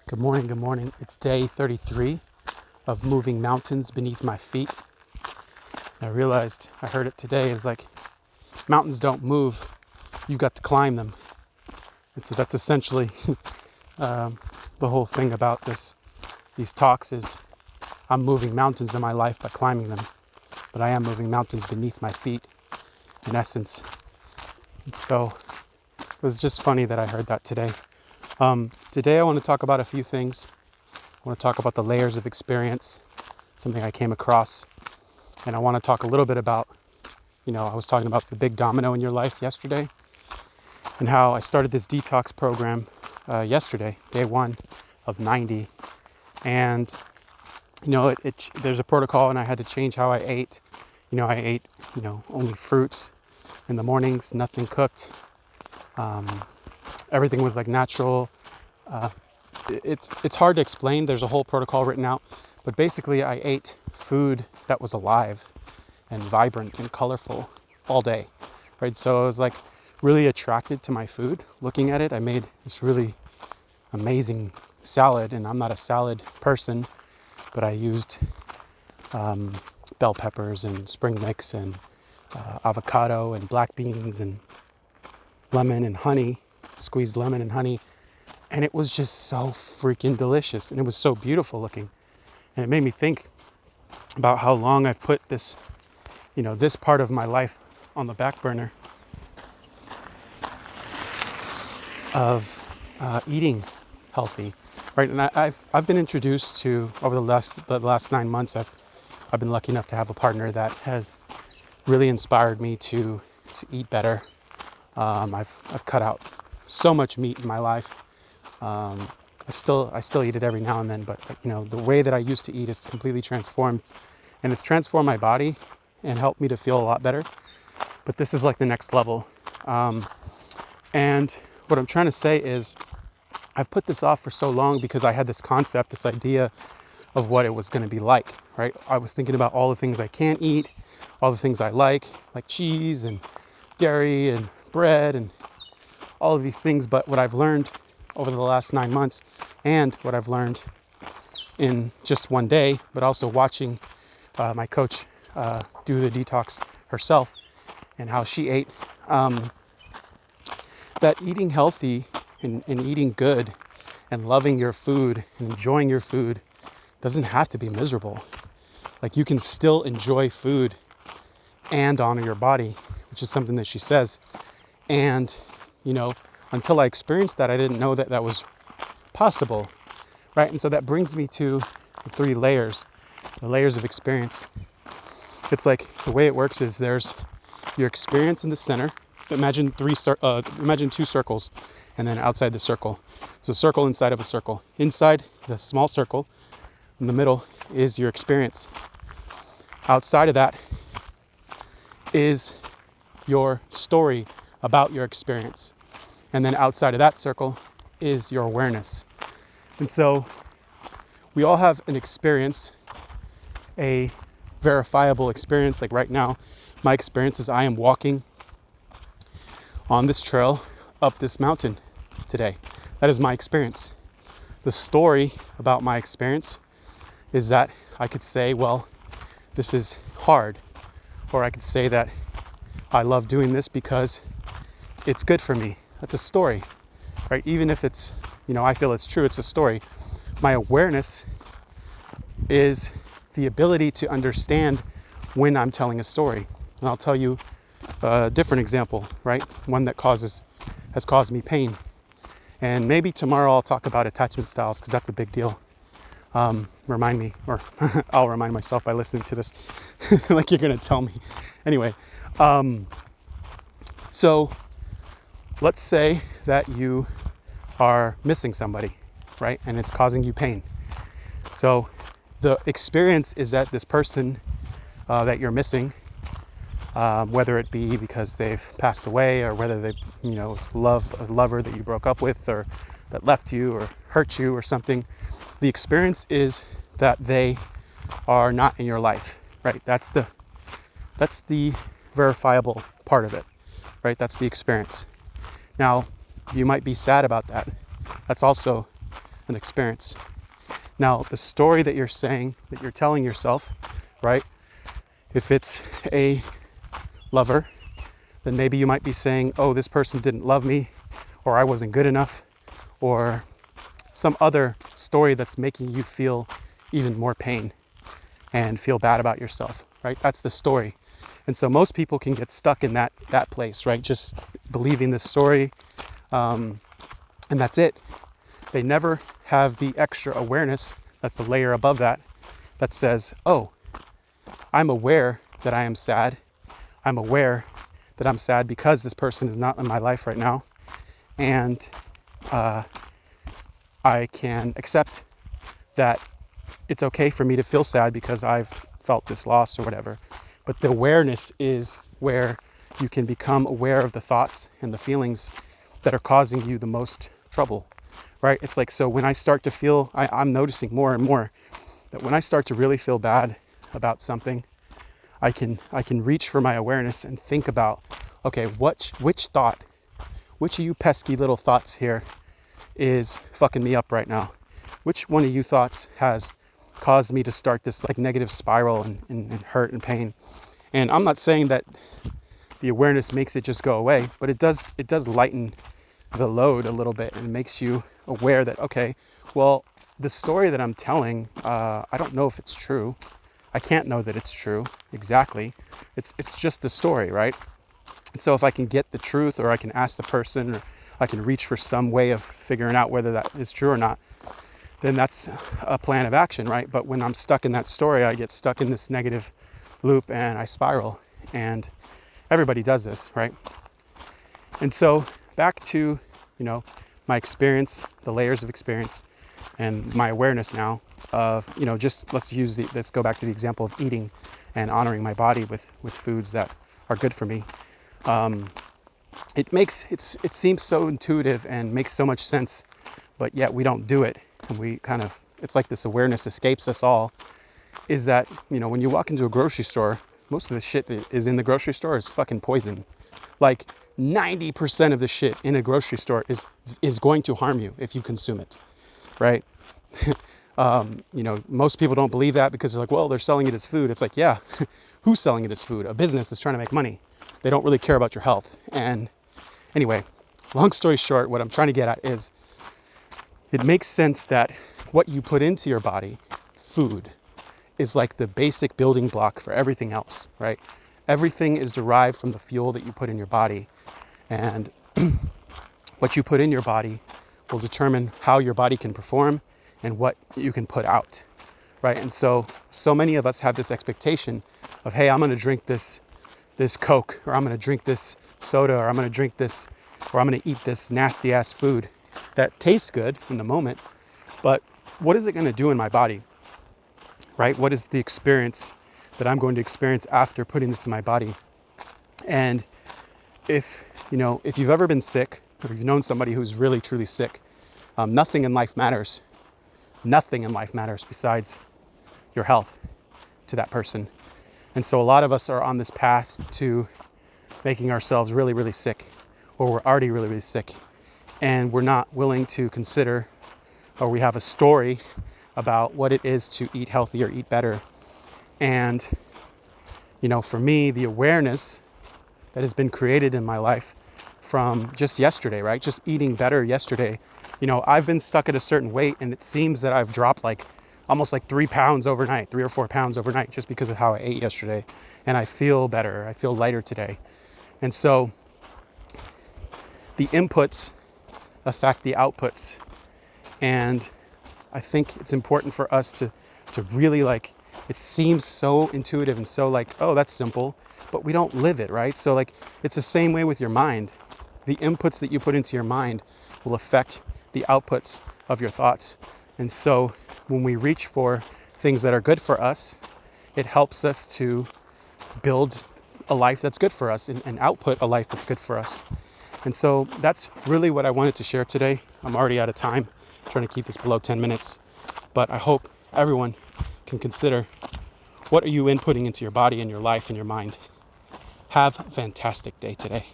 Good morning, good morning. It's day 33 of moving mountains beneath my feet. And I realized, I heard it today, is like mountains don't move, you've got to climb them. And so that's essentially the whole thing about these talks is I'm moving mountains in my life by climbing them, but I am moving mountains beneath my feet in essence. And so it was just funny that I heard that today. Today I want to talk about a few things. I want to talk about the layers of experience, something I came across. And I want to talk a little bit about, I was talking about the big domino in your life yesterday and how I started this detox program yesterday, day 1 of 90. And, there's a protocol and I had to change how I ate. I ate, only fruits in the mornings, nothing cooked. Everything was like natural. It's hard to explain. There's a whole protocol written out, but basically I ate food that was alive and vibrant and colorful all day, right? So I was like really attracted to my food. Looking at it, I made this really amazing salad, and I'm not a salad person, but I used bell peppers and spring mix and avocado and black beans and lemon and honey, squeezed lemon and honey. And it was just so freaking delicious. And it was so beautiful looking. And it made me think about how long I've put this, this part of my life on the back burner of eating healthy, right? And I've been introduced to, over the last 9 months, I've been lucky enough to have a partner that has really inspired me to eat better. I've cut out so much meat in my life. I still eat it every now and then, but the way that I used to eat is completely transformed, and it's transformed my body and helped me to feel a lot better. But this is like the next level. And what I'm trying to say is I've put this off for so long because I had this concept, this idea of what it was going to be like, right? I was thinking about all the things I can't eat, all the things I like cheese and dairy and bread and all of these things. But what I've learned over the last 9 months, and what I've learned in just one day, but also watching my coach do the detox herself and how she ate, that eating healthy and eating good and loving your food and enjoying your food doesn't have to be miserable. Like, you can still enjoy food and honor your body, which is something that she says. And, until I experienced that, I didn't know that that was possible, right? And so that brings me to the 3 layers, the layers of experience. It's like the way it works is there's your experience in the center. Imagine 2 circles, and then outside the circle. So circle inside of a circle. Inside the small circle, in the middle, is your experience. Outside of that is your story about your experience. And then outside of that circle is your awareness. And so we all have an experience, a verifiable experience. Like right now, my experience is I am walking on this trail up this mountain today. That is my experience. The story about my experience is that I could say, well, this is hard. Or I could say that I love doing this because it's good for me. That's a story, right? Even if it's, I feel it's true, it's a story. My awareness is the ability to understand when I'm telling a story. And I'll tell you a different example, right? One that has caused me pain. And maybe tomorrow I'll talk about attachment styles because that's a big deal. Remind me, or I'll remind myself by listening to this, like you're going to tell me. Anyway, so let's say that you are missing somebody, right? And it's causing you pain. So the experience is that this person that you're missing, whether it be because they've passed away or whether they, it's a lover that you broke up with or that left you or hurt you or something, the experience is that they are not in your life, right? That's the verifiable part of it, right? That's the experience. Now, you might be sad about that. That's also an experience. Now, the story that you're saying, that you're telling yourself, right? If it's a lover, then maybe you might be saying, oh, this person didn't love me, or I wasn't good enough, or some other story that's making you feel even more pain and feel bad about yourself, right? That's the story. And so most people can get stuck in that place, right? Just believing this story, and that's it. They never have the extra awareness, that's a layer above that, that says, oh, I'm aware that I am sad. I'm aware that I'm sad because this person is not in my life right now. And I can accept that it's okay for me to feel sad because I've felt this loss or whatever. But the awareness is where you can become aware of the thoughts and the feelings that are causing you the most trouble, right? It's like, so when I start to feel, I'm noticing more and more that when I start to really feel bad about something, I can reach for my awareness and think about, okay, which thought, which of you pesky little thoughts here is fucking me up right now? Which one of you thoughts has caused me to start this like negative spiral and hurt and pain? And I'm not saying that the awareness makes it just go away, but it does lighten the load a little bit and makes you aware that, okay, well, the story that I'm telling, I don't know if it's true. I can't know that it's true exactly. It's just a story, right? And so if I can get the truth, or I can ask the person, or I can reach for some way of figuring out whether that is true or not, then that's a plan of action, right? But when I'm stuck in that story, I get stuck in this negative loop and I spiral. And everybody does this, right? And so back to, my experience, the layers of experience, and my awareness now of, just let's go back to the example of eating and honoring my body with foods that are good for me. It seems so intuitive and makes so much sense, but yet we don't do it. And it's like this awareness escapes us all, is that, when you walk into a grocery store, most of the shit that is in the grocery store is fucking poison. Like 90% of the shit in a grocery store is going to harm you if you consume it, right? Most people don't believe that because they're like, well, they're selling it as food. It's like, yeah, who's selling it as food? A business is trying to make money. They don't really care about your health. And anyway, long story short, what I'm trying to get at is it makes sense that what you put into your body, food, is like the basic building block for everything else, right? Everything is derived from the fuel that you put in your body. And what you put in your body will determine how your body can perform and what you can put out, right? And so many of us have this expectation of, hey, I'm going to drink this Coke, or I'm going to drink this soda, or I'm going to drink this, or I'm going to eat this nasty ass food that tastes good in the moment, but what is it going to do in my body, right? What is the experience that I'm going to experience after putting this in my body? And if you've ever been sick, or you've known somebody who's really, truly sick, nothing in life matters. Nothing in life matters besides your health to that person. And so a lot of us are on this path to making ourselves really, really sick, or we're already really, really sick. And we're not willing to consider, or we have a story about what it is to eat healthy or eat better. And, for me, the awareness that has been created in my life from just yesterday, right? Just eating better yesterday. I've been stuck at a certain weight, and it seems that I've dropped almost 3 pounds overnight, 3 or 4 pounds overnight, just because of how I ate yesterday. And I feel better. I feel lighter today. And so the inputs affect the outputs. And I think it's important for us to really it seems so intuitive and so oh, that's simple, but we don't live it, right? So it's the same way with your mind. The inputs that you put into your mind will affect the outputs of your thoughts. And so when we reach for things that are good for us, it helps us to build a life that's good for us and output a life that's good for us. And so that's really what I wanted to share today. I'm already out of time. I'm trying to keep this below 10 minutes. But I hope everyone can consider, what are you inputting into your body and your life and your mind? Have a fantastic day today.